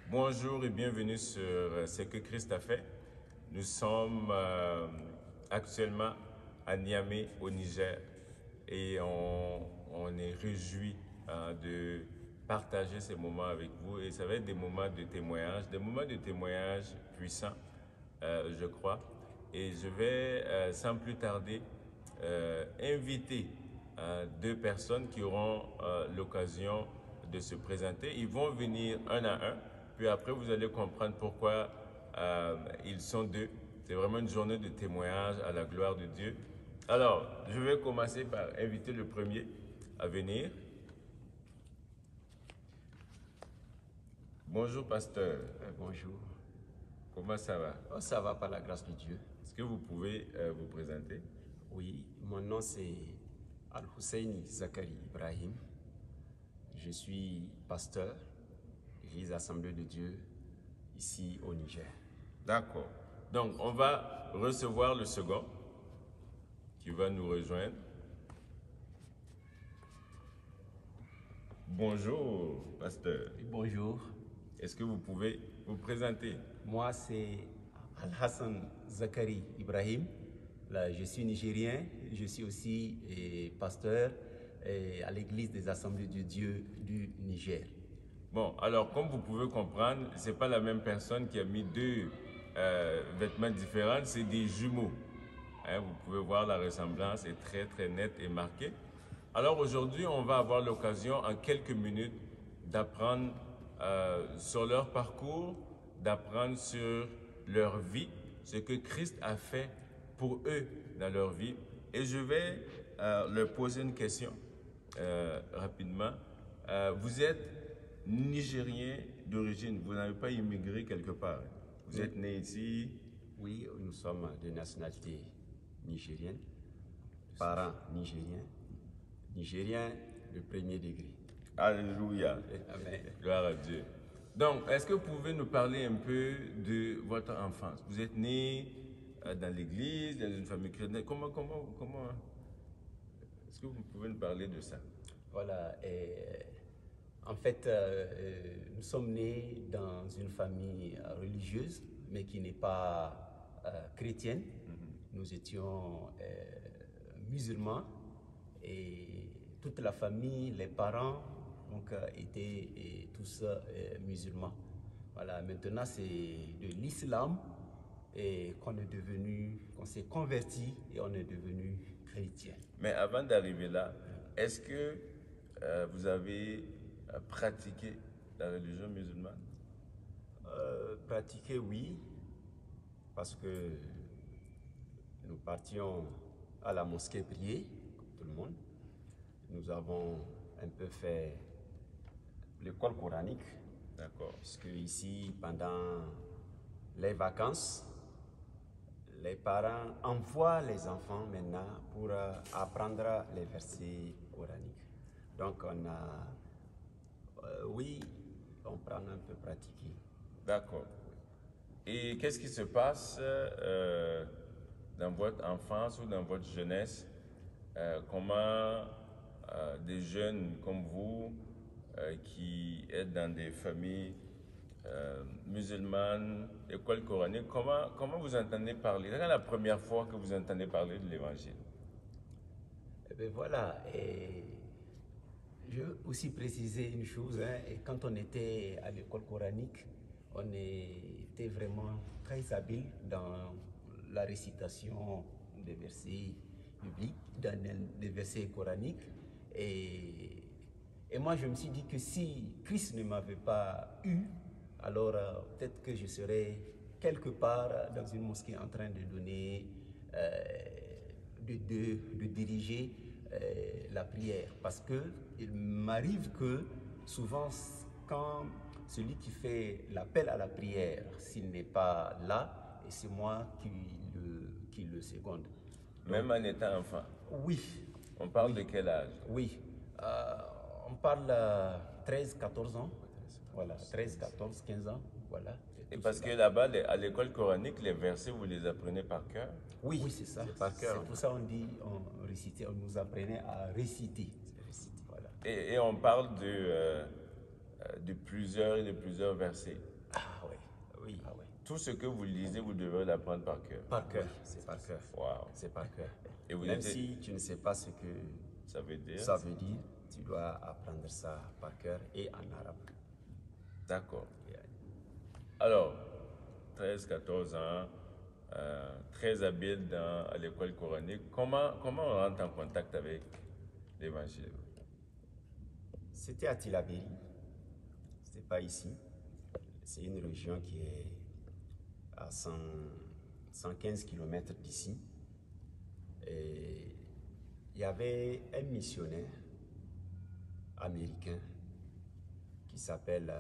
Bonjour et bienvenue sur Ce que Christ a fait. Nous sommes actuellement à Niamey, au Niger, et on est réjouis de partager ces moments avec vous. Et ça va être des moments de témoignage puissants, je crois. Et je vais, sans plus tarder, inviter deux personnes qui auront l'occasion de se présenter. Ils vont venir un à un, puis après vous allez comprendre pourquoi ils sont deux. C'est vraiment une journée de témoignage à la gloire de Dieu. Alors, je vais commencer par inviter le premier à venir. Bonjour pasteur. Bonjour. Comment ça va? Oh, ça va par la grâce de Dieu. Est-ce que vous pouvez vous présenter? Oui, mon nom c'est Al-Husseini Zakari Ibrahim. Je suis pasteur de l'Église Assemblée de Dieu ici au Niger. D'accord. Donc, on va recevoir le second qui va nous rejoindre. Bonjour, pasteur. Bonjour. Est-ce que vous pouvez vous présenter? Moi c'est Al-Hassan Zakari Ibrahim. Là, je suis nigérien. Je suis aussi pasteur à l'Église des Assemblées de Dieu du Niger. Bon, alors comme vous pouvez comprendre, c'est pas la même personne qui a mis deux vêtements différents, c'est des jumeaux. Hein, vous pouvez voir la ressemblance est très très nette et marquée. Alors aujourd'hui, on va avoir l'occasion en quelques minutes d'apprendre sur leur parcours, d'apprendre sur leur vie, ce que Christ a fait pour eux dans leur vie. Et je vais leur poser une question rapidement. Vous êtes Nigérien d'origine, vous n'avez pas immigré quelque part. Vous êtes né ici. Oui, nous sommes de nationalité nigérienne, parents nigériens, nigériens de premier degré. Alléluia. Amen. Gloire à Dieu. Donc, est-ce que vous pouvez nous parler un peu de votre enfance? Vous êtes né dans l'église, dans une famille chrétienne. Comment est-ce que vous pouvez nous parler de ça? Voilà. En fait, nous sommes nés dans une famille religieuse, mais qui n'est pas chrétienne. Nous étions musulmans et toute la famille, les parents, donc, étaient tous musulmans. Voilà. Maintenant, c'est de l'islam qu'on s'est converti et on est devenu chrétien. Mais avant d'arriver là, est-ce que vous avez pratiqué la religion musulmane? Pratiquer, oui, parce que nous partions à la mosquée prier, comme tout le monde. Nous avons un peu fait l'école coranique. D'accord. Puisque ici, pendant les vacances, les parents envoient les enfants maintenant pour apprendre les versets coraniques. Donc oui, on prend un peu pratiquer. D'accord. Et qu'est-ce qui se passe dans votre enfance ou dans votre jeunesse? Comment des jeunes comme vous qui êtes dans des familles musulmanes, école coranique, comment vous entendez parler? C'est la première fois que vous entendez parler de l'évangile? Eh bien voilà, et je veux aussi préciser une chose, hein, et quand on était à l'école coranique, on était vraiment très habile dans la récitation des versets bibliques, dans des versets coraniques. Et moi, je me suis dit que si Christ ne m'avait pas eu, alors peut-être que je serais quelque part dans une mosquée en train de donner, de diriger la prière. Parce qu'il m'arrive que souvent, quand celui qui fait l'appel à la prière, s'il n'est pas là, et c'est moi qui le seconde. Même en étant enfant? Oui. On parle de quel âge? Oui. On parle 13, 14 ans. Voilà, 13, 14, 15 ans. Voilà. Et parce que là-bas, à l'école coranique, les versets, vous les apprenez par cœur? Oui, c'est ça. Par cœur. C'est pour ça qu'on dit, on récitait, on nous apprenait à réciter. Voilà. Et on parle de plusieurs versets. Oui, ah ouais. Tout ce que vous lisez, vous devez l'apprendre par cœur. Par cœur, c'est par cœur. Wow. C'est par cœur. Et vous Même étiez- si tu ne sais pas ce que Ça veut dire? ça veut dire, tu dois apprendre ça par cœur et en arabe. D'accord. Alors, 13-14 ans, très habile à l'école coranique. Comment on rentre en contact avec l'évangile? C'était à Tilaberi, c'était pas ici. C'est une région qui est à 115 km d'ici. Et il y avait un missionnaire américain qui s'appelle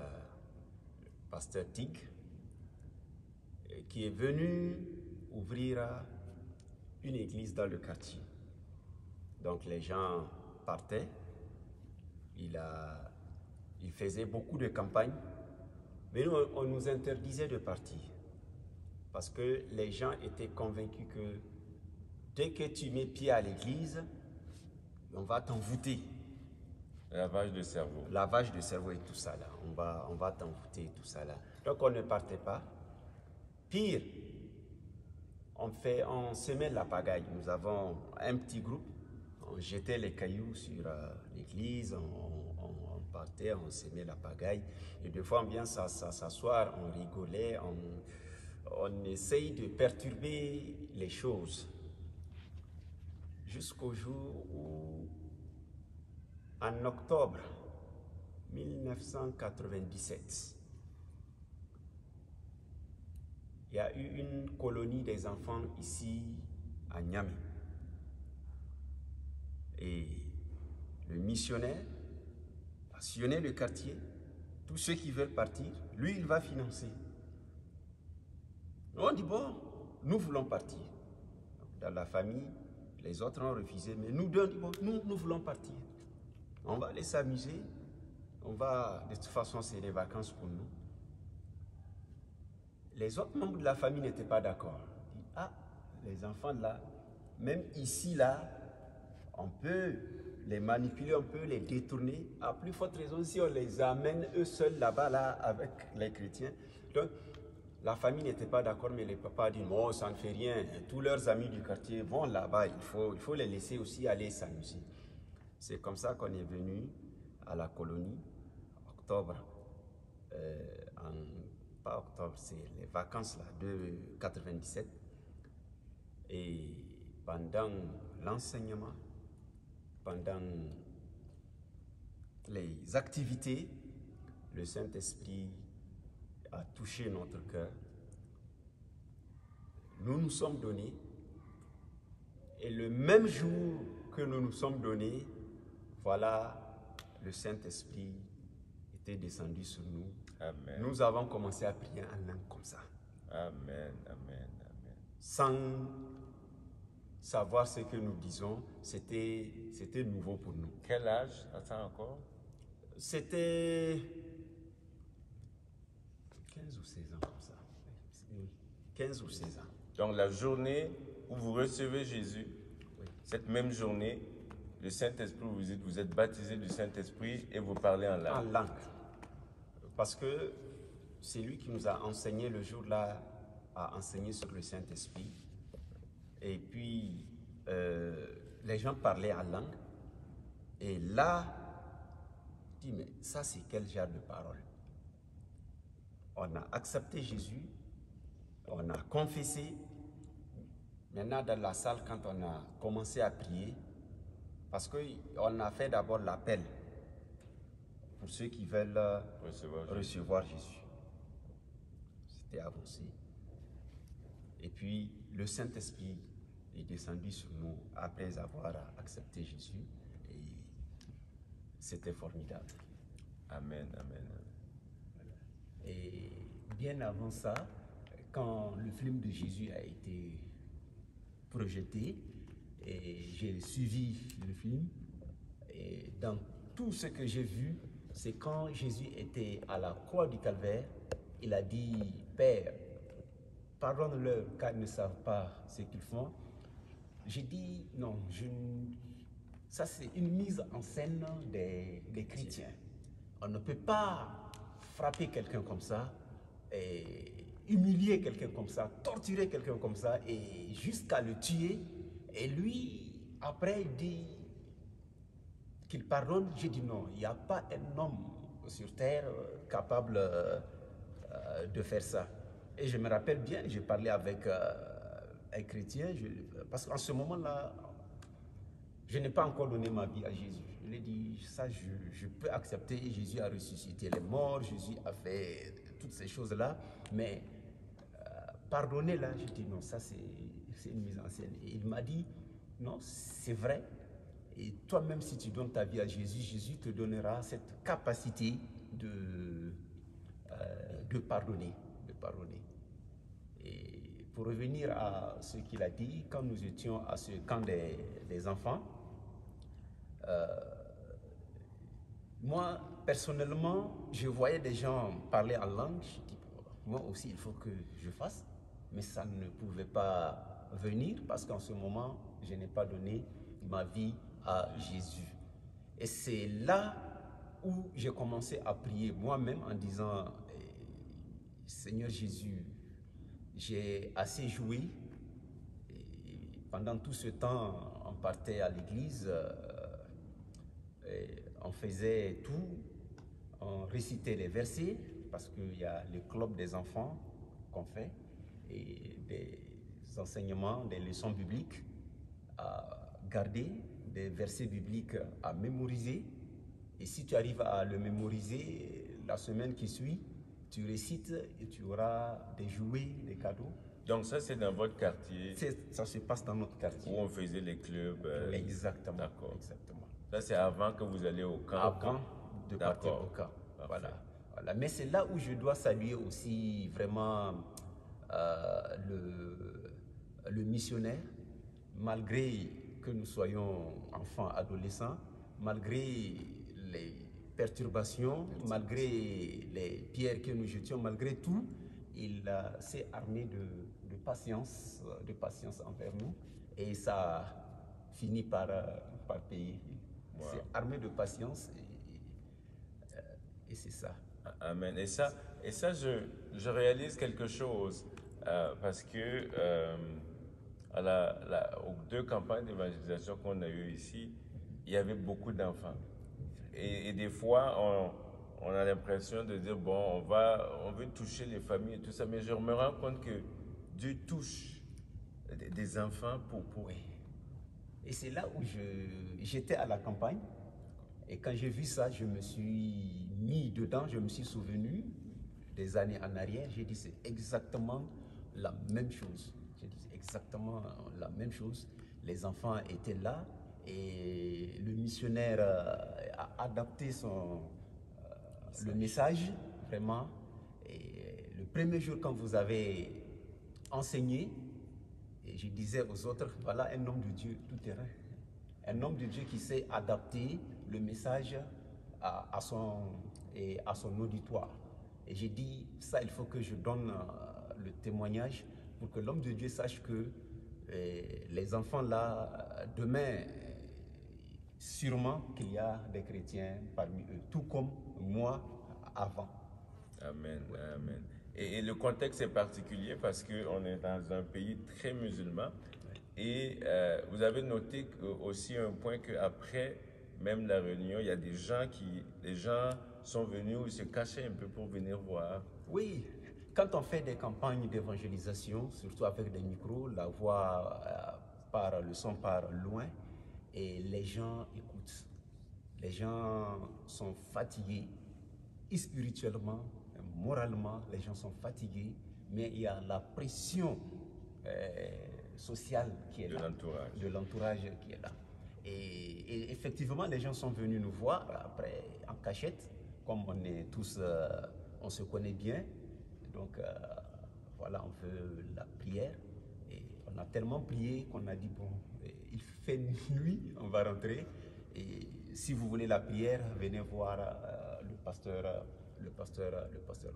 Pasteur Tig, qui est venu ouvrir une église dans le quartier. Donc les gens partaient, il faisait beaucoup de campagnes, mais nous, on nous interdisait de partir parce que les gens étaient convaincus que dès que tu mets pied à l'église, on va t'envoûter. Lavage de cerveau. Lavage de cerveau et tout ça là, on va t'envoûter et tout ça là. Donc on ne partait pas. Pire, on semait la pagaille. Nous avons un petit groupe, on jetait les cailloux sur l'église, on partait, on semait la pagaille. Et des fois on vient s'asseoir, on rigolait, on essaye de perturber les choses. Jusqu'au jour où, en octobre 1997, il y a eu une colonie des enfants ici à Niamey. Et le missionnaire a sillonné le quartier. Tous ceux qui veulent partir, lui, il va financer. On dit, bon, nous voulons partir. Dans la famille, les autres ont refusé, mais nous deux, on dit, bon, nous voulons partir. On va aller s'amuser. De toute façon, c'est les vacances pour nous. Les autres membres de la famille n'étaient pas d'accord. Ils disent, ah, les enfants là, même ici là, on peut les manipuler, on peut les détourner. À plus forte raison si on les amène eux seuls là-bas là avec les chrétiens. Donc, la famille n'était pas d'accord, mais les papas disent, non, ça ne fait rien. Tous leurs amis du quartier vont là-bas, il faut les laisser aussi aller s'amuser. C'est comme ça qu'on est venu à la colonie, octobre, pas octobre, c'est les vacances là, de 97. Et pendant l'enseignement, pendant les activités, le Saint-Esprit a touché notre cœur. Nous nous sommes donnés, et le même jour que nous nous sommes donnés, voilà, le Saint-Esprit était descendu sur nous. Amen. Nous avons commencé à prier en langue comme ça. Amen, amen, amen. Sans savoir ce que nous disons, c'était nouveau pour nous. Quel âge as-tu encore? C'était 15 ou 16 ans comme ça. 15 ou 16 ans. Donc la journée où vous recevez Jésus, Oui. cette même journée, le Saint-Esprit vous dit, vous êtes baptisé du Saint-Esprit et vous parlez en langue. En langue. Parce que c'est lui qui nous a enseigné le jour-là, à enseigner sur le Saint-Esprit. Et puis, les gens parlaient en langue. Et là, je dis, mais ça, c'est quel genre de parole? On a accepté Jésus, on a confessé. Maintenant, dans la salle, quand on a commencé à prier, parce qu'on a fait d'abord l'appel pour ceux qui veulent recevoir Jésus. C'était avancé. Et puis, le Saint-Esprit est descendu sur nous après avoir accepté Jésus. Et c'était formidable. Amen, amen. Et bien avant ça, quand le film de Jésus a été projeté, et j'ai suivi le film, et dans tout ce que j'ai vu, c'est quand Jésus était à la croix du Calvaire, il a dit, Père, pardonne-leur car ils ne savent pas ce qu'ils font. J'ai dit, non, ça c'est une mise en scène des chrétiens. On ne peut pas frapper quelqu'un comme ça et humilier quelqu'un comme ça, torturer quelqu'un comme ça, et jusqu'à le tuer. Et lui, après, il dit qu'il pardonne. J'ai dit non, il n'y a pas un homme sur terre capable de faire ça. Et je me rappelle bien, j'ai parlé avec un chrétien, parce qu'en ce moment-là, je n'ai pas encore donné ma vie à Jésus. Je lui ai dit, ça, je peux accepter. Jésus a ressuscité les morts, Jésus a fait toutes ces choses-là. Mais pardonner, là, j'ai dit, non, ça, c'est une mise en scène. Et il m'a dit, non, c'est vrai. Et toi-même, si tu donnes ta vie à Jésus, Jésus te donnera cette capacité de pardonner. De pardonner. Et pour revenir à ce qu'il a dit, quand nous étions à ce camp des enfants, moi, personnellement, je voyais des gens parler en langue. Je dis, moi aussi, il faut que je fasse. Mais ça ne pouvait pas venir parce qu'en ce moment, je n'ai pas donné ma vie à Jésus. Et c'est là où j'ai commencé à prier moi-même en disant, Seigneur Jésus, j'ai assez joué. Et pendant tout ce temps, on partait à l'église, on faisait tout, on récitait les versets, parce qu'il y a le club des enfants qu'on fait, et des enseignements, des leçons bibliques à garder, des versets bibliques à mémoriser. Et si tu arrives à le mémoriser, la semaine qui suit, tu récites et tu auras des jouets, des cadeaux. Donc ça, c'est dans votre quartier? Ça se passe dans notre quartier. Où on faisait les clubs? Exactement. D'accord. Exactement. Ça, c'est avant que vous allez au camp? Avant de partir au camp. Voilà. Mais c'est là où je dois saluer aussi vraiment le missionnaire, malgré que nous soyons enfants, adolescents, malgré les perturbations, malgré les pierres que nous jetions, malgré tout, il s'est armé de patience envers nous, et ça a fini par payer. Wow. C'est armé de patience, et c'est ça. Amen. Et ça je réalise quelque chose, parce que aux 2 campagnes d'évangélisation qu'on a eues ici, il y avait beaucoup d'enfants. Et des fois, on a l'impression de dire, bon, on veut toucher les familles et tout ça, mais je me rends compte que Dieu touche des enfants pour... Oui. Et c'est là où j'étais à la campagne, et quand j'ai vu ça, je me suis mis dedans, je me suis souvenu des années en arrière, j'ai dit c'est exactement la même chose. J'ai dit c'est exactement la même chose. Les enfants étaient là, et le missionnaire a adapté le message, vraiment. Et le premier jour, quand vous avez enseigné, et je disais aux autres, voilà un homme de Dieu tout terrain. Un homme de Dieu qui sait adapter le message à son auditoire. Et j'ai dit, ça, il faut que je donne le témoignage pour que l'homme de Dieu sache que les enfants là, demain, sûrement qu'il y a des chrétiens parmi eux, tout comme moi avant. Amen, ouais. Amen. Et le contexte est particulier parce qu'on est dans un pays très musulman. Et vous avez noté aussi un point qu'après même la réunion, il y a des gens sont venus, ils se cachaient un peu pour venir voir. Oui, quand on fait des campagnes d'évangélisation, surtout avec des micros, la voix le son part loin et les gens écoutent. Les gens sont fatigués, spirituellement, moralement, les gens sont fatigués, mais il y a la pression sociale qui est là, de l'entourage qui est là. Et effectivement, les gens sont venus nous voir après en cachette, comme on est tous, on se connaît bien. Donc voilà, on veut la prière. Et on a tellement prié qu'on a dit bon, il fait nuit, on va rentrer. Et si vous voulez la prière, venez voir le pasteur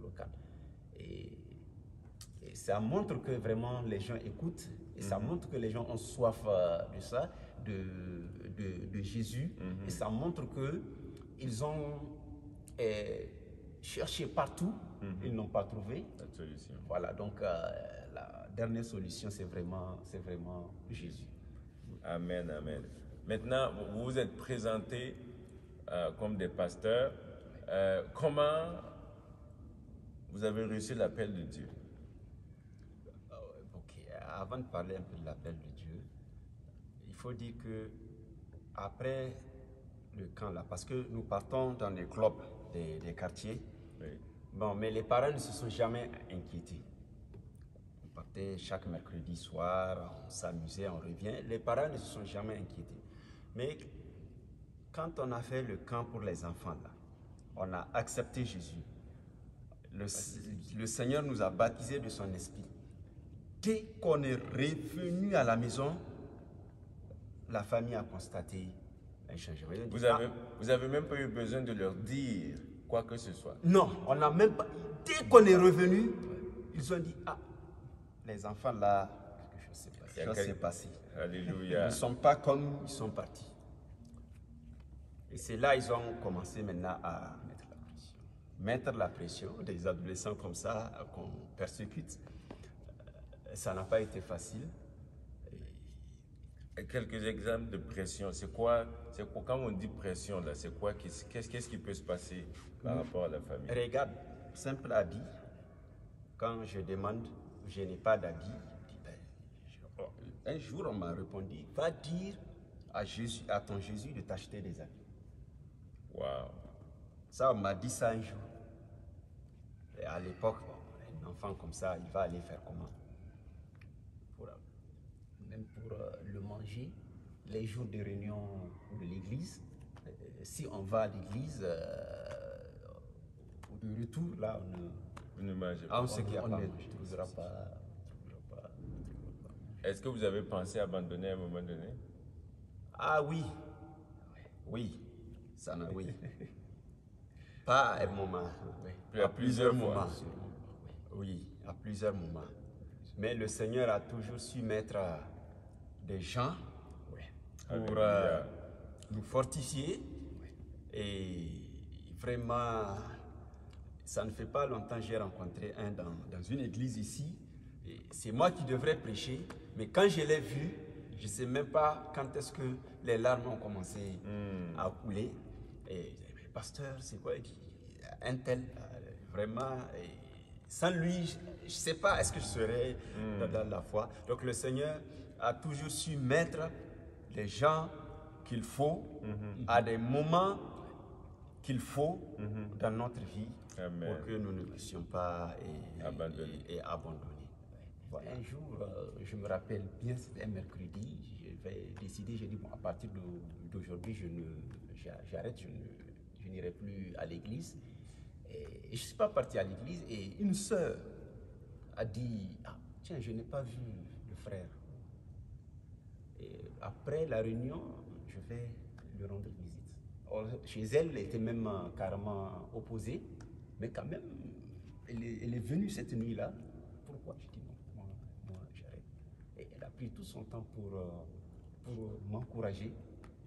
local. Et ça montre que vraiment les gens écoutent, et ça montre que les gens ont soif de ça, de Jésus, et ça montre qu'ils ont cherché partout, ils n'ont pas trouvé. La solution. Voilà, donc la dernière solution, c'est vraiment Jésus. Amen, amen. Maintenant, vous vous êtes présentés comme des pasteurs. Comment vous avez reçu l'appel de Dieu? Ok, avant de parler un peu de l'appel de Dieu, il faut dire que après le camp là, parce que nous partons dans des clubs des quartiers, Oui. bon, mais les parents ne se sont jamais inquiétés. On partait chaque mercredi soir, on s'amusait, on revient. Les parents ne se sont jamais inquiétés. Mais quand on a fait le camp pour les enfants là, on a accepté Jésus. Le Seigneur nous a baptisés de son esprit. Dès qu'on est revenu à la maison, la famille a constaté un changement. Vous avez même pas eu besoin de leur dire quoi que ce soit. Non, on n'a même pas. Dès qu'on est revenu, ils ont dit, ah, les enfants là, quelque chose s'est passé. Alléluia. Ils ne sont pas comme ils sont partis. Et c'est là qu'ils ont commencé maintenant à mettre la pression. Mettre la pression, des adolescents comme ça qu'on persécute, ça n'a pas été facile. Et quelques exemples de pression, c'est quoi, quand on dit pression là, c'est quoi, qu'est-ce qui peut se passer par rapport à la famille? Regarde, simple habit. Quand je demande, je n'ai pas d'habit. Un jour, on m'a répondu, va dire à ton Jésus de t'acheter des habits. Wow. Ça, on m'a dit ça un jour. Et à l'époque, un enfant comme ça, il va aller faire comment? Même pour le manger, les jours de réunion de l'église, si on va à l'église, au retour, là, vous ne mangez pas. On sait qu'il n'y a pas, on ne trouvera pas. Est-ce que vous avez pensé abandonner à un moment donné? Ah oui, oui, ça n'a oui. Pas à un moment, À plusieurs moments. Oui, à plusieurs moments. Mais le Seigneur a toujours su mettre des gens pour nous fortifier. Et vraiment, ça ne fait pas longtemps que j'ai rencontré un dans une église ici. C'est moi qui devrais prêcher, mais quand je l'ai vu, je ne sais même pas quand est-ce que les larmes ont commencé à couler. Et pasteur, c'est quoi? Un tel, vraiment, sans lui, je ne sais pas, est-ce que je serais dans la foi? Donc le Seigneur a toujours su mettre les gens qu'il faut à des moments qu'il faut dans notre vie. Amen. Pour que nous ne puissions pas abandonner. Voilà. Un jour, je me rappelle bien, c'était un mercredi, j'avais décidé, j'ai dit, bon, à partir d'aujourd'hui, j'arrête, je n'irai plus à l'église. Et je ne suis pas parti à l'église et une sœur a dit, ah, tiens, je n'ai pas vu le frère. Et après la réunion, je vais lui rendre visite. Or, chez elle, elle était même carrément opposée, mais quand même, elle est venue cette nuit-là. Pourquoi? Je dis non, moi j'arrête. Et elle a pris tout son temps pour m'encourager.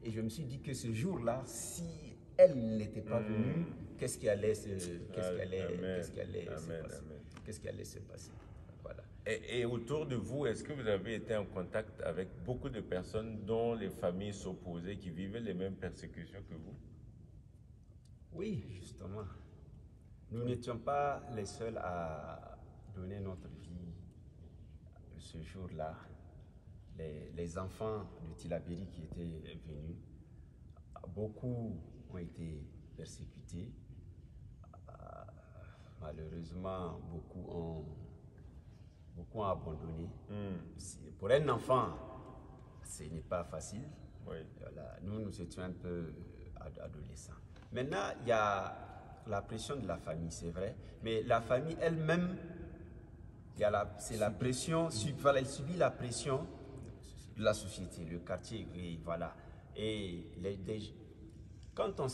Et je me suis dit que ce jour-là, si elle n'était pas venue, qu'est-ce qui allait se passer? Voilà. Et autour de vous, est-ce que vous avez été en contact avec beaucoup de personnes dont les familles s'opposaient, qui vivaient les mêmes persécutions que vous? Oui, justement. Nous n'étions pas les seuls à donner notre vie ce jour-là. Les enfants de Tillabéri qui étaient venus, beaucoup ont été persécutés. Malheureusement, beaucoup ont abandonné. Pour un enfant, ce n'est pas facile. Oui. Voilà. Nous étions un peu adolescents. Maintenant, il y a la pression de la famille, c'est vrai, mais la famille elle-même, c'est la pression, elle subit la pression de la société, le quartier, oui, voilà. Et quand on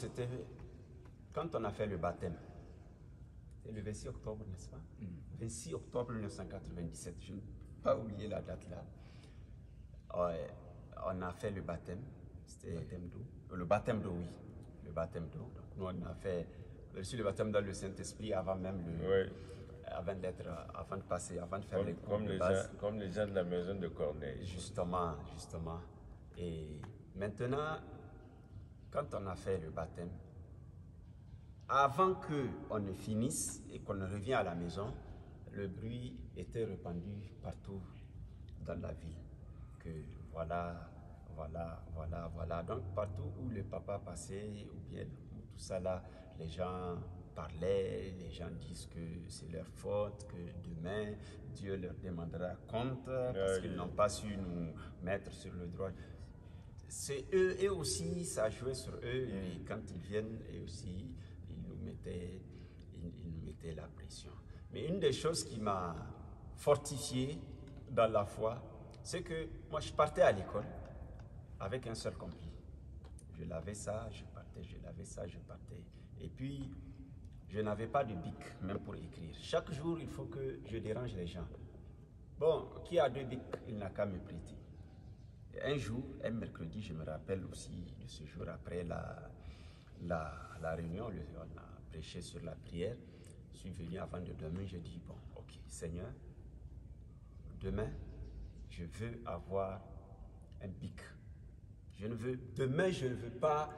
a fait le baptême, c'est le 26 octobre, n'est-ce pas? 26 octobre 1997, je ne peux pas oublier la date là. On a fait le baptême, c'était le baptême d'eau, oui, le baptême d'eau. Donc nous reçu le baptême dans le Saint-Esprit avant même Oui. avant de faire les cours Comme de les base. gens, comme les gens de la maison de Corneille. Justement. Et maintenant, quand on a fait le baptême, avant qu'on ne finisse et qu'on ne revienne à la maison, le bruit était répandu partout dans la ville. Que voilà. Donc partout où le papa passait, ou bien tout ça là, les gens parlaient, les gens disent que c'est leur faute, que demain Dieu leur demandera compte parce qu'ils n'ont pas su nous mettre sur le droit. C'est eux, et aussi ça jouait sur eux, et quand ils viennent, et aussi ils nous mettaient la pression. Mais une des choses qui m'a fortifié dans la foi, c'est que moi je partais à l'école avec un seul compris. Je lavais ça, je partais, je lavais ça, je partais. Et puis, je n'avais pas de bic, même pour écrire. Chaque jour, il faut que je dérange les gens. Bon, qui a 2 bics, il n'a qu'à me prêter. Et un jour, un mercredi, je me rappelle aussi de ce jour après la réunion, on a prêché sur la prière. Je suis venu avant de dormir, je dis, bon, ok, Seigneur, demain, je veux avoir un bic. Demain, je ne veux pas.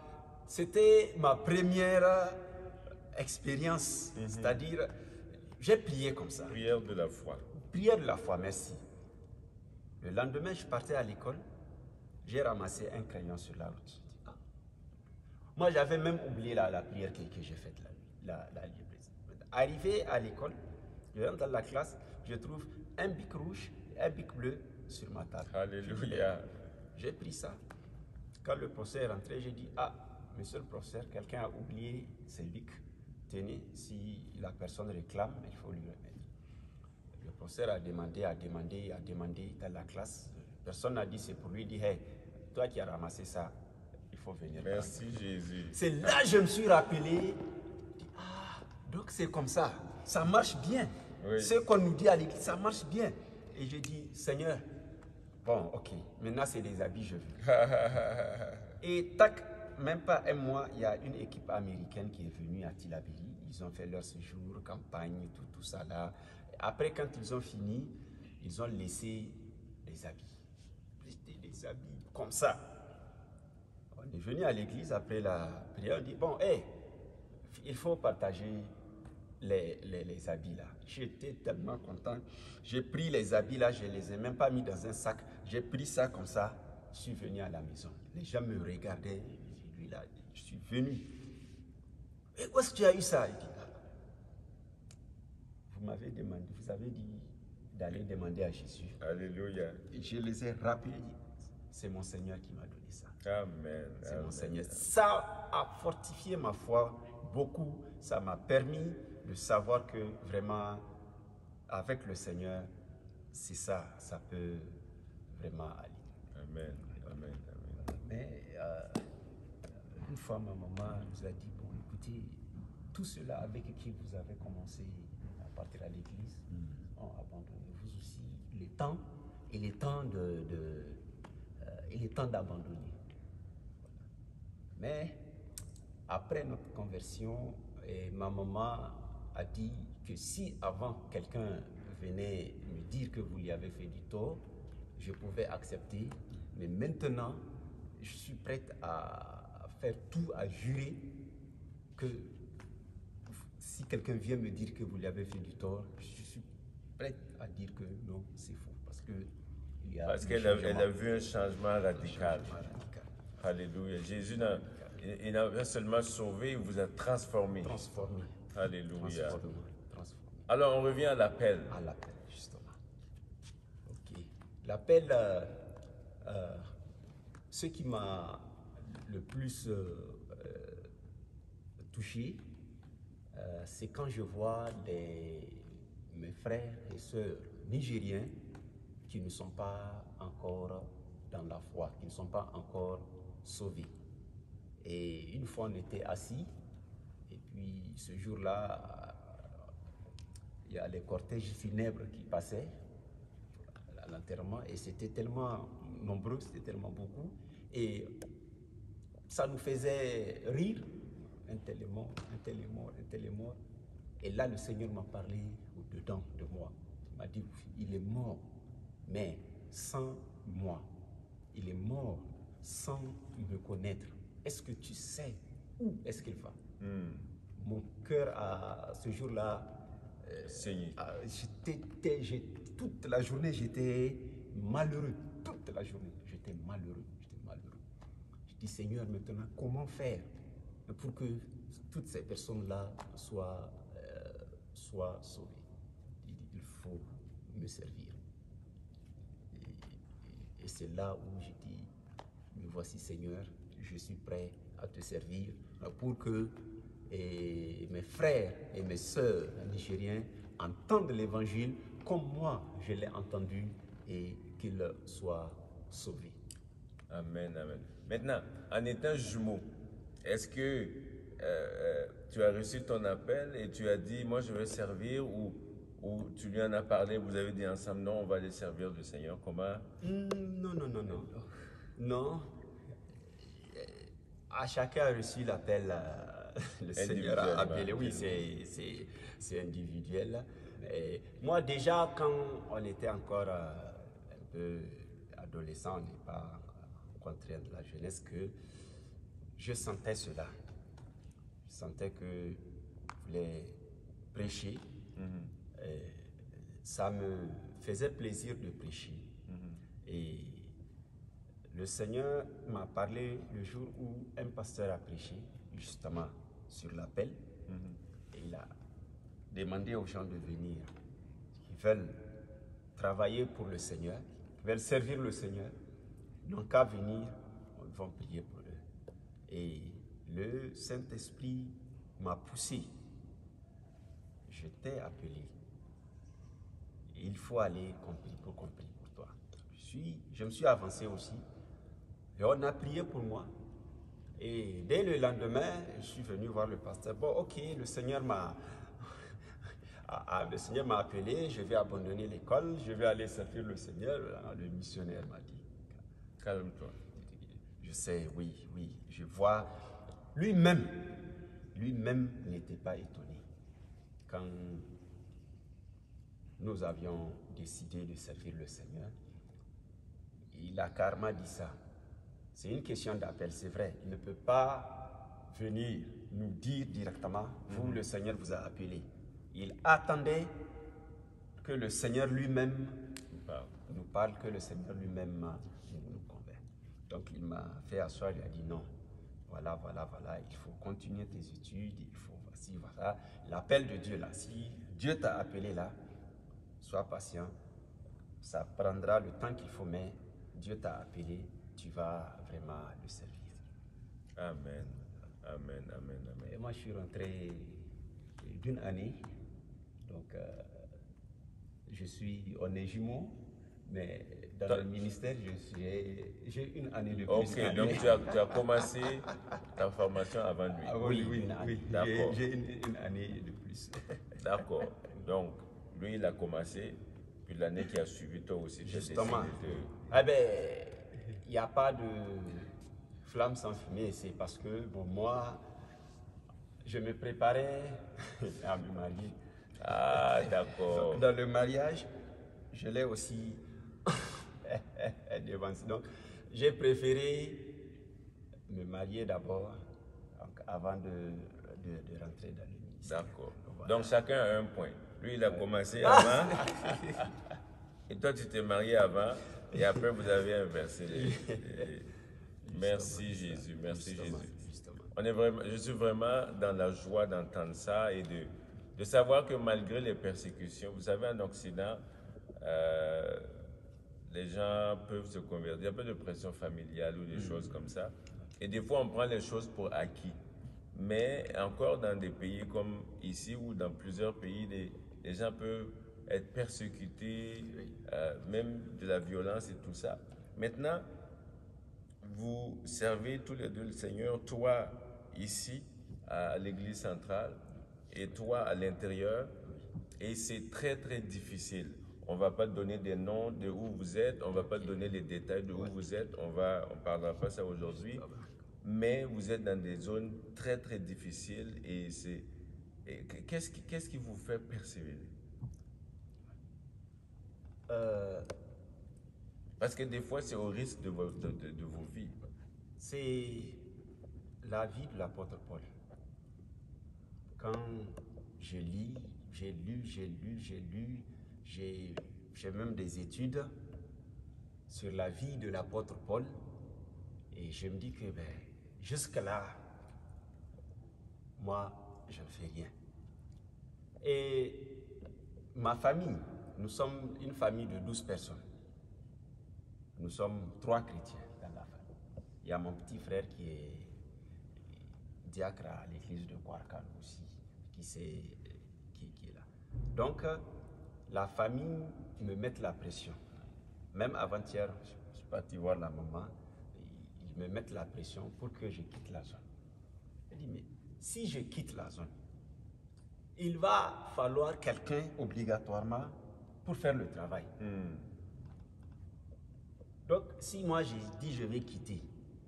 C'était ma première expérience, c'est-à-dire, j'ai prié comme ça. Prière de la foi. Prière de la foi, merci. Le lendemain, je partais à l'école, j'ai ramassé un crayon sur la route. Moi, j'avais même oublié la prière que j'ai faite la nuit. Arrivé à l'école, je rentre dans la classe, je trouve un bic rouge et un bic bleu sur ma table. Alléluia. J'ai pris ça. Quand le professeur est rentré, j'ai dit, ah, monsieur le professeur, quelqu'un a oublié ses bics. Tenez, si la personne réclame, il faut lui remettre. Le professeur a demandé dans la classe. Personne n'a dit c'est pour lui. Il dit, hey, toi qui as ramassé ça, il faut venir. Merci Jésus. C'est là que je me suis rappelé. Ah, donc c'est comme ça. Ça marche bien. Oui. Ce qu'on nous dit à l'église, ça marche bien. Et je dis, Seigneur, bon, ok, maintenant c'est des habits, je veux. Et tac, même pas un mois, il y a une équipe américaine qui est venue à Tillabéri. Ils ont fait leur séjour, campagne, tout ça là. Après, quand ils ont fini, ils ont laissé les habits. Des habits comme ça. On est venu à l'église après la prière, on dit, bon, hey, il faut partager les habits là. J'étais tellement content. J'ai pris les habits là, je ne les ai même pas mis dans un sac. J'ai pris ça comme ça, je suis venu à la maison. Les gens me regardaient, lui là, je suis venu. Et où est-ce que tu as eu ça? Il dit, ah, vous m'avez demandé, vous avez dit d'aller demander à Jésus. Alléluia. Et je les ai rappelés, c'est mon Seigneur qui m'a donné ça. Amen. C'est mon Seigneur. Ça a fortifié ma foi beaucoup. Ça m'a permis de savoir que vraiment, avec le Seigneur, c'est ça, ça peut vraiment aller. Amen. Amen. Amen. Mais une fois, ma maman nous a dit, bon, écoutez, tout cela avec qui vous avez commencé à partir à l'église ont abandonné. Vous aussi, il est temps, il est temps d'abandonner. Mais après notre conversion, ma maman a dit que si avant quelqu'un venait me dire que vous lui avez fait du tort, je pouvais accepter. Mais maintenant, je suis prête à faire tout, à jurer que si quelqu'un vient me dire que vous lui avez fait du tort, je suis prête à dire que non, c'est faux. Parce qu'elle a vu un changement radical. Alléluia. Jésus il n'a pas seulement sauvé, il vous a transformé. Alléluia. Transformé. Alors on revient à l'appel. À l'appel, justement. Ok. L'appel, ce qui m'a le plus touché, c'est quand je vois mes frères et sœurs nigériens qui ne sont pas encore dans la foi, qui ne sont pas encore sauvés. Et une fois on était assis, et puis ce jour-là, il y a les cortèges funèbres qui passaient à l'enterrement, et c'était tellement nombreux, c'était tellement beaucoup, et ça nous faisait rire, un tel est mort, un tel est mort, un tel est mort. Et là, le Seigneur m'a parlé au-dedans de moi. Il m'a dit, il est mort, mais sans moi. Il est mort sans me connaître. Est-ce que tu sais où est-ce qu'il va? Mon cœur, à ce jour-là, toute la journée, j'étais malheureux. Toute la journée, j'étais malheureux. Je dis, Seigneur, maintenant, comment faire pour que toutes ces personnes-là soient sauvées? Il faut me servir. Et c'est là où je dis, me voici Seigneur, je suis prêt à te servir pour que mes frères et mes sœurs nigériens entendent l'évangile comme moi je l'ai entendu et qu'ils soient sauvés. Amen, amen. Maintenant, en étant jumeau, est-ce que tu as reçu ton appel et tu as dit, moi je vais servir, ou tu lui en as parlé, vous avez dit ensemble, non, on va aller servir le Seigneur, comment? Non. À chacun a reçu l'appel, le Seigneur a appelé. Oui, c'est individuel. Et moi, déjà, quand on était encore un peu adolescent, on n'est pas encore entré de la jeunesse, que je sentais cela. Je sentais que je voulais prêcher. Ça me faisait plaisir de prêcher. Et le Seigneur m'a parlé le jour où un pasteur a prêché, justement sur l'appel. Et il a demandé aux gens de venir, qui veulent travailler pour le Seigneur, qui veulent servir le Seigneur, n'ont qu'à venir, on va prier pour eux. Et le Saint-Esprit m'a poussé. Je t'ai appelé. Il faut aller pour toi. Je me suis avancé aussi. Et on a prié pour moi. Et dès le lendemain, je suis venu voir le pasteur. Bon, ok, le Seigneur m'a appelé, je vais abandonner l'école, je vais aller servir le Seigneur. Le missionnaire m'a dit, calme-toi. Je sais, oui, je vois. Lui-même n'était pas étonné. Quand nous avions décidé de servir le Seigneur, il a carrément dit ça. C'est une question d'appel, c'est vrai. Il ne peut pas venir nous dire directement, vous, le Seigneur vous a appelé. Il attendait que le Seigneur lui-même nous parle, que le Seigneur lui-même nous convainc. Donc il m'a fait asseoir, il a dit non, voilà, il faut continuer tes études, il faut, voici, voilà. L'appel de Dieu là, si Dieu t'a appelé là, sois patient, ça prendra le temps qu'il faut, mais Dieu t'a appelé, tu vas vraiment le servir. Amen. Et moi, je suis rentré d'une année, donc on est jumeaux, mais dans le ministère, j'ai une année de plus. Ok, donc tu as commencé ta formation avant lui. Oui, d'accord. J'ai une année de plus. D'accord, donc lui il a commencé, puis l'année qui a suivi, toi aussi. Justement. Ah ben, il n'y a pas de flamme sans fumée, c'est parce que, bon, moi, je me préparais à me marier. Ah, d'accord. Dans le mariage, je l'ai aussi devancé. Donc, j'ai préféré me marier d'abord avant de rentrer dans le ministère. D'accord. Voilà. Donc, chacun a un point. Lui, il a commencé avant. Et toi, tu t'es marié avant. Et après, vous avez inversé. Merci Jésus. Merci Jésus. Je suis vraiment dans la joie d'entendre ça et de savoir que malgré les persécutions, vous savez, en Occident, les gens peuvent se convertir. Il y a peu de pression familiale ou des choses comme ça. Et des fois, on prend les choses pour acquis. Mais encore dans des pays comme ici ou dans plusieurs pays, les gens peuvent être persécutés, même de la violence et tout ça. Maintenant, vous servez tous les deux le Seigneur, toi ici à l'église centrale et toi à l'intérieur, et c'est très très difficile. On ne va pas donner des noms de où vous êtes, on ne va pas donner les détails de où vous êtes, on ne parlera pas ça aujourd'hui, mais vous êtes dans des zones très, très difficiles qu'est-ce qui vous fait persévérer? Parce que des fois, c'est au risque de vos vies. C'est la vie de l'apôtre Paul. Quand je lis, j'ai lu, j'ai même des études sur la vie de l'apôtre Paul, et je me dis que jusque-là, moi, je ne fais rien. Et ma famille, nous sommes une famille de 12 personnes. Nous sommes 3 chrétiens dans la famille. Il y a mon petit frère qui est diacre à l'église de Kouarkan aussi, qui est là. Donc, la famille me met la pression. Même avant-hier, je suis parti voir la maman, ils me mettent la pression pour que je quitte la zone. Je dis, mais si je quitte la zone, il va falloir quelqu'un obligatoirement pour faire le travail. Donc, si moi j'ai dit je vais quitter,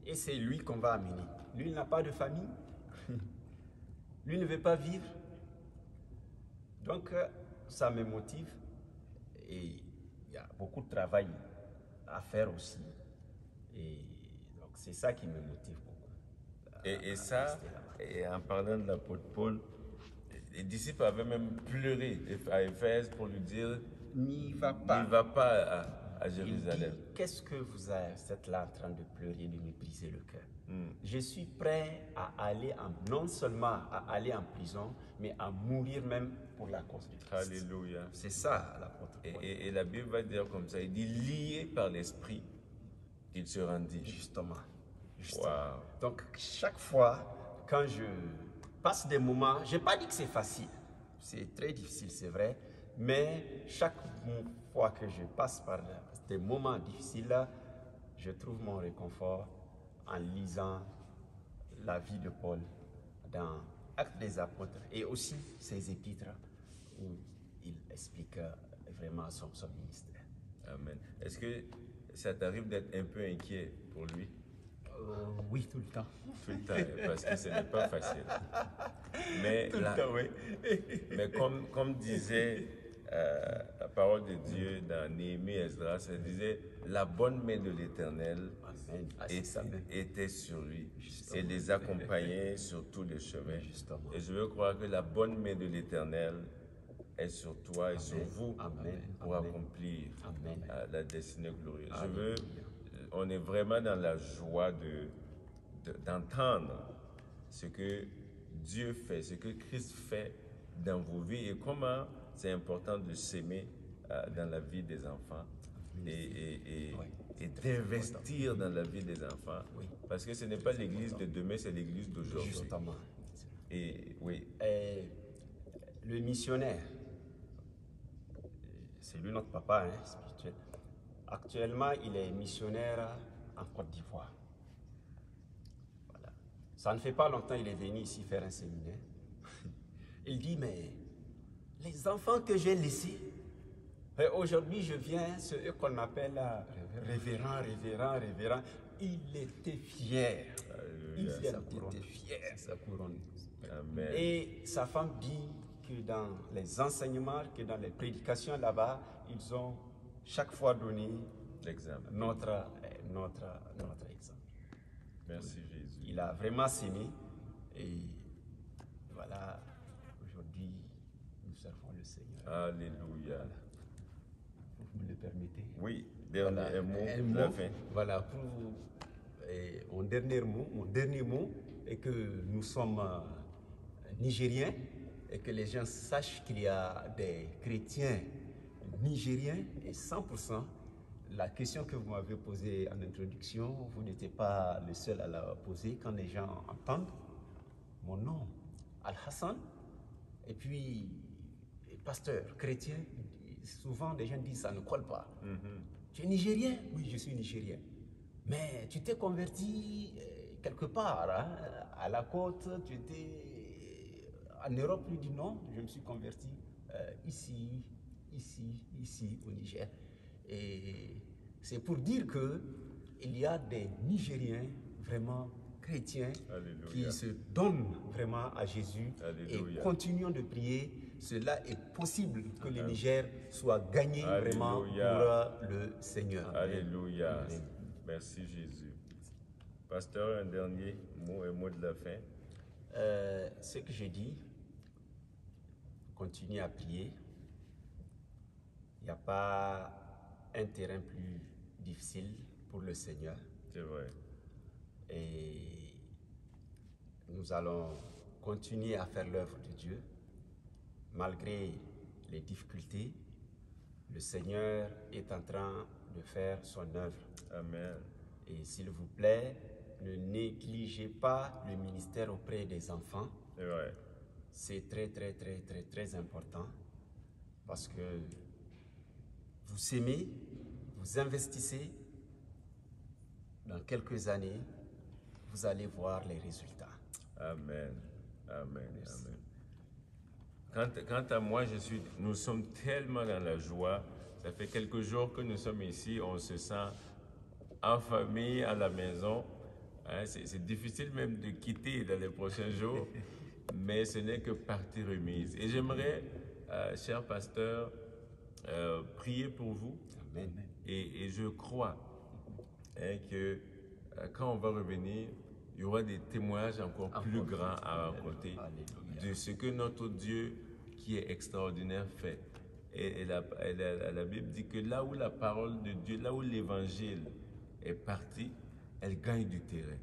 et c'est lui qu'on va amener, lui il n'a pas de famille, lui ne veut pas vivre, donc ça me motive, et il y a beaucoup de travail à faire aussi, et donc c'est ça qui me motive beaucoup. Et ça, et en parlant de l'apôtre Paul, les disciples avaient même pleuré à Éphèse pour lui dire n'y va pas. N'y va pas à Jérusalem. Qu'est-ce que vous êtes là en train de pleurer, de me briser le cœur? Je suis prêt à aller non seulement à aller en prison, mais à mourir même pour la cause de Christ. Alléluia. C'est ça l'apôtre Paul. Et la Bible va dire comme ça, il dit lié par l'esprit, il se rendit. Justement. Wow. Donc chaque fois, quand je passe des moments, je n'ai pas dit que c'est facile, c'est très difficile, c'est vrai, mais chaque fois que je passe par des moments difficiles, je trouve mon réconfort en lisant la vie de Paul dans Actes des Apôtres et aussi ses épîtres où il explique vraiment son ministère. Amen. Est-ce que ça t'arrive d'être un peu inquiet pour lui? Oui, tout le temps. Tout le temps, parce que ce n'est pas facile. Mais, tout le temps, oui. Mais comme disait la parole de Dieu dans Néhémie Esdras, ça disait la bonne main de l'Éternel était sur lui. Justement. Et les accompagnait sur tous les chemins. Justement. Et je veux croire que la bonne main de l'Éternel est sur toi et sur vous pour accomplir la destinée glorieuse. On est vraiment dans la joie d'entendre ce que Dieu fait, ce que Christ fait dans vos vies et comment c'est important de s'aimer dans la vie des enfants et d'investir dans la vie des enfants. Oui. Parce que ce n'est pas l'église de demain, c'est l'église d'aujourd'hui. Justement. Et oui. Le missionnaire, c'est lui notre papa spirituel. Actuellement, il est missionnaire en Côte d'Ivoire. Voilà. Ça ne fait pas longtemps qu'il est venu ici faire un séminaire. Il dit, mais les enfants que j'ai laissés, aujourd'hui je viens, c'est eux qu'on appelle révérend. Il était fier. Il était fier, sa couronne. Amen. Et sa femme dit que dans les enseignements, que dans les prédications là-bas, ils ont chaque fois donné notre exemple. Merci Jésus. Il a vraiment s'aimé et voilà, aujourd'hui, nous servons le Seigneur. Alléluia. Vous me le permettez? Oui, un mot, la fin. Voilà, mon dernier mot est que nous sommes Nigériens et que les gens sachent qu'il y a des chrétiens nigériens et 100%. La question que vous m'avez posée en introduction, vous n'étiez pas le seul à la poser. Quand les gens entendent mon nom, Al-Hassan, et puis pasteur chrétien, souvent les gens disent ça ne colle pas. Tu es nigérien? Oui, je suis nigérien. Mais tu t'es converti quelque part, à la côte, tu étais en Europe. Il dit non, je me suis converti ici, au Niger. Et c'est pour dire qu'il y a des Nigériens vraiment chrétiens Alléluia. qui se donnent vraiment à Jésus. Alléluia. Et continuons de prier. Cela est possible que le Niger soit gagné vraiment pour le Seigneur. Alléluia. Amen. Merci Jésus. Pasteur, un dernier mot, un mot de la fin. Ce que je dis, continuez à prier. Il n'y a pas un terrain plus difficile pour le Seigneur. C'est vrai. Et nous allons continuer à faire l'œuvre de Dieu. Malgré les difficultés, le Seigneur est en train de faire son œuvre. Amen. Et s'il vous plaît, ne négligez pas le ministère auprès des enfants. C'est vrai. C'est très important parce que vous s'aimez, vous investissez. Dans quelques années, vous allez voir les résultats. Amen. Amen. Amen. Quant à moi, nous sommes tellement dans la joie. Ça fait quelques jours que nous sommes ici. On se sent en famille, à la maison. Hein, c'est difficile même de quitter dans les prochains jours, mais ce n'est que partie remise. Et j'aimerais, cher pasteur, prier pour vous. Amen. Et je crois que quand on va revenir, il y aura des témoignages encore plus grands à raconter de ce que notre Dieu, qui est extraordinaire, fait. Et la Bible dit que là où la parole de Dieu, là où l'évangile est parti, elle gagne du terrain.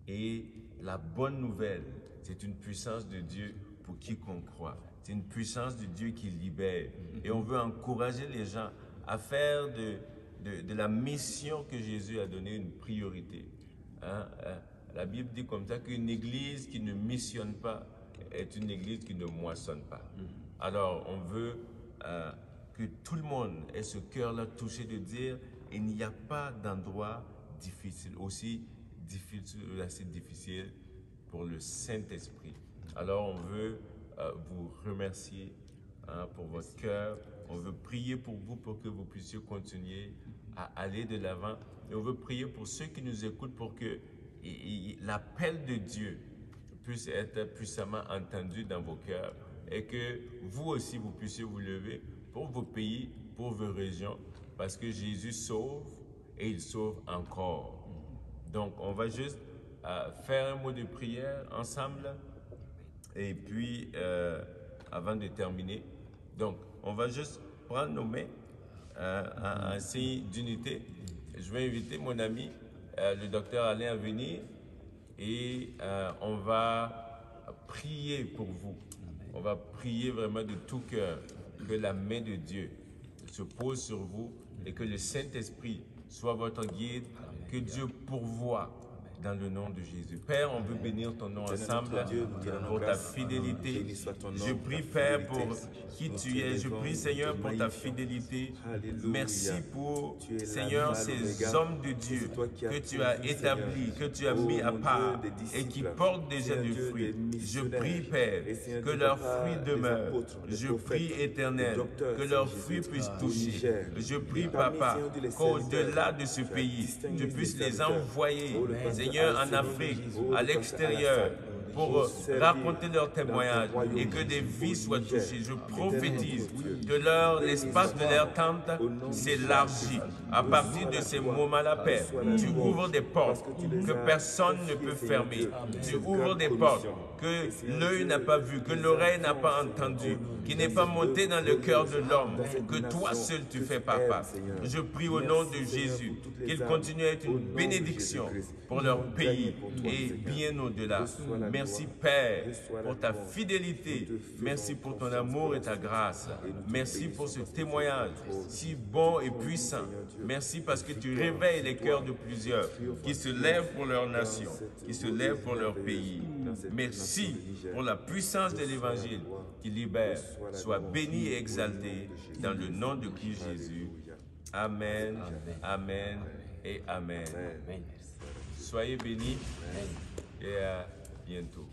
Et la bonne nouvelle, c'est une puissance de Dieu pour quiconque croit. C'est une puissance de Dieu qui libère. Et on veut encourager les gens à faire de la mission que Jésus a donnée une priorité. La Bible dit comme ça qu'une église qui ne missionne pas est une église qui ne moissonne pas. Alors on veut que tout le monde ait ce cœur-là touché de dire il n'y a pas d'endroit difficile, aussi difficile pour le Saint-Esprit. Alors on veut vous remercier pour votre cœur. On veut prier pour vous pour que vous puissiez continuer à aller de l'avant. Et on veut prier pour ceux qui nous écoutent pour que l'appel de Dieu puisse être puissamment entendu dans vos cœurs et que vous aussi vous puissiez vous lever pour vos pays, pour vos régions, parce que Jésus sauve et il sauve encore. Donc on va juste faire un mot de prière ensemble et puis avant de terminer, donc on va juste prendre nos mains en signe d'unité. Je vais inviter mon ami, le docteur Alain, à venir et on va prier pour vous. On va prier vraiment de tout cœur que la main de Dieu se pose sur vous et que le Saint-Esprit soit votre guide, que Dieu pourvoie dans le nom de Jésus. Père, on veut bénir ton nom ensemble pour ta fidélité. Je prie, Père, pour qui tu es. Je prie, Seigneur, pour ta fidélité. Merci pour, Seigneur, ces hommes de Dieu que tu as établis, que tu as mis à part et qui portent déjà du fruit. Je prie, Père, que leurs fruits demeurent. Je prie, Éternel, que leurs fruits puissent toucher. Je prie, Papa, qu'au-delà de ce pays, tu puisses les envoyer, Seigneur, en Afrique, à l'extérieur, pour raconter leur témoignage et que des vies soient touchées. Je prophétise que l'espace de leur tente s'élargit. À partir de ces moments-là, Père, tu ouvres des portes que personne ne peut fermer. Tu ouvres des portes que l'œil n'a pas vu, que l'oreille n'a pas entendu, qui n'est pas monté dans le cœur de l'homme, que toi seul tu fais, Papa. Je prie au nom de Jésus qu'il continue à être une bénédiction pour leur pays et bien au-delà. Merci, Père, pour ta fidélité. Merci pour ton amour et ta grâce. Merci pour ce témoignage si bon et puissant. Merci parce que tu réveilles les cœurs de plusieurs qui se lèvent pour leur nation, qui se lèvent pour leur pays. Merci pour la puissance de l'Évangile qui libère. Sois béni et exalté dans le nom de Christ Jésus. Amen, amen et amen. Soyez bénis et à bientôt.